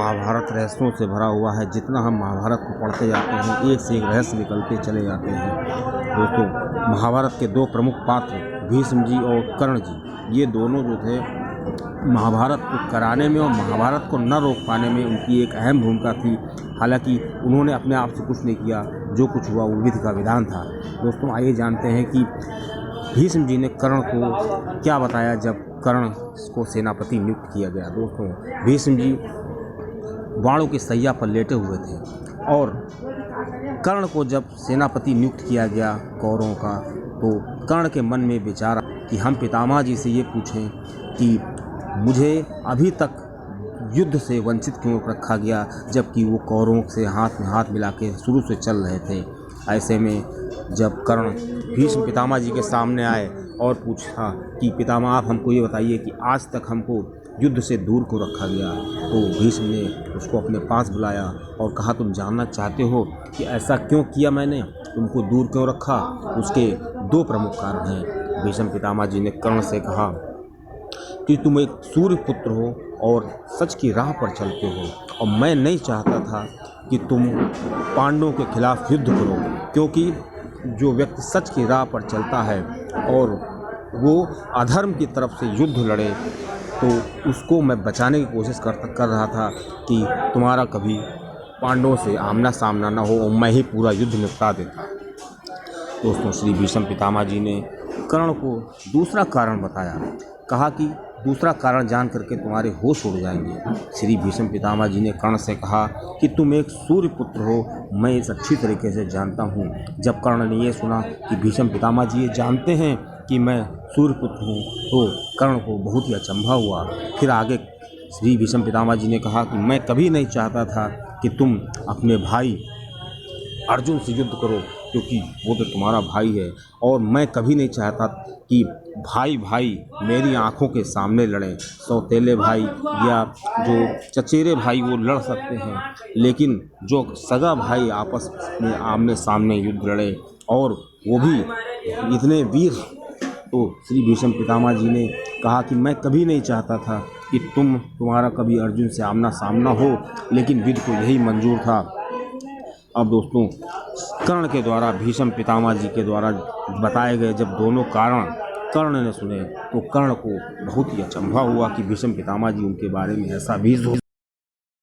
महाभारत रहस्यों से भरा हुआ है। जितना हम महाभारत को पढ़ते जाते हैं, एक से एक रहस्य निकलते चले जाते हैं। दोस्तों, महाभारत के दो प्रमुख पात्र भीष्म जी और कर्ण जी, ये दोनों जो थे महाभारत को कराने में और महाभारत को न रोक पाने में उनकी एक अहम भूमिका थी। हालांकि उन्होंने अपने आप से कुछ नहीं किया, जो कुछ हुआ वो विधि का विधान था। दोस्तों, आइए जानते हैं कि भीष्म जी ने कर्ण को क्या बताया जब कर्ण को सेनापति नियुक्त किया गया। दोस्तों, भीष्म जी बाणों की सैया पर लेटे हुए थे और कर्ण को जब सेनापति नियुक्त किया गया कौरवों का, तो कर्ण के मन में विचार कि हम पितामह जी से ये पूछें कि मुझे अभी तक युद्ध से वंचित क्यों रखा गया, जबकि वो कौरवों से हाथ में हाथ मिला के शुरू से चल रहे थे। ऐसे में जब कर्ण भीष्म पितामह जी के सामने आए और पूछा कि पितामह आप हमको ये बताइए कि आज तक हमको युद्ध से दूर क्यों रखा गया, तो भीष्म ने उसको अपने पास बुलाया और कहा तुम जानना चाहते हो कि ऐसा क्यों किया मैंने, तुमको दूर क्यों रखा। उसके दो प्रमुख कारण हैं। भीष्म पितामह जी ने कर्ण से कहा कि तुम एक सूर्य पुत्र हो और सच की राह पर चलते हो, और मैं नहीं चाहता था कि तुम पांडवों के खिलाफ युद्ध करो, क्योंकि जो व्यक्ति सच की राह पर चलता है और वो अधर्म की तरफ से युद्ध लड़े, तो उसको मैं बचाने की कोशिश कर रहा था कि तुम्हारा कभी पांडवों से आमना सामना ना हो और मैं ही पूरा युद्ध निपटा देता। दोस्तों, श्री भीष्म पितामह जी ने कर्ण को दूसरा कारण बताया। कहा कि दूसरा कारण जान करके तुम्हारे होश उड़ जाएंगे। श्री भीष्म पितामह जी ने कर्ण से कहा कि तुम एक सूर्य पुत्र हो, मैं इस अच्छी तरीके से जानता हूँ। जब कर्ण ने यह सुना कि भीष्म पितामह जी ये जानते हैं कि मैं सूर्य पुत्र हूँ, तो कर्ण को बहुत ही अचंभा हुआ। फिर आगे श्री भीष्म पितामह जी ने कहा कि मैं कभी नहीं चाहता था कि तुम अपने भाई अर्जुन से युद्ध करो, क्योंकि वो तो तुम्हारा भाई है, और मैं कभी नहीं चाहता कि भाई भाई मेरी आंखों के सामने लड़ें। सौतेले भाई या जो चचेरे भाई वो लड़ सकते हैं, लेकिन जो सगा भाई आपस में आमने सामने युद्ध लड़े और वो भी इतने वीर, तो श्री भीष्म पितामह जी ने कहा कि मैं कभी नहीं चाहता था कि तुम्हारा कभी अर्जुन से आमना सामना हो, लेकिन विधि को यही मंजूर था। अब दोस्तों, कर्ण के द्वारा भीष्म पितामह जी के द्वारा बताए गए जब दोनों कारण कर्ण ने सुने, तो कर्ण को बहुत ही अचंभा हुआ कि भीष्म पितामह जी उनके बारे में ऐसा भी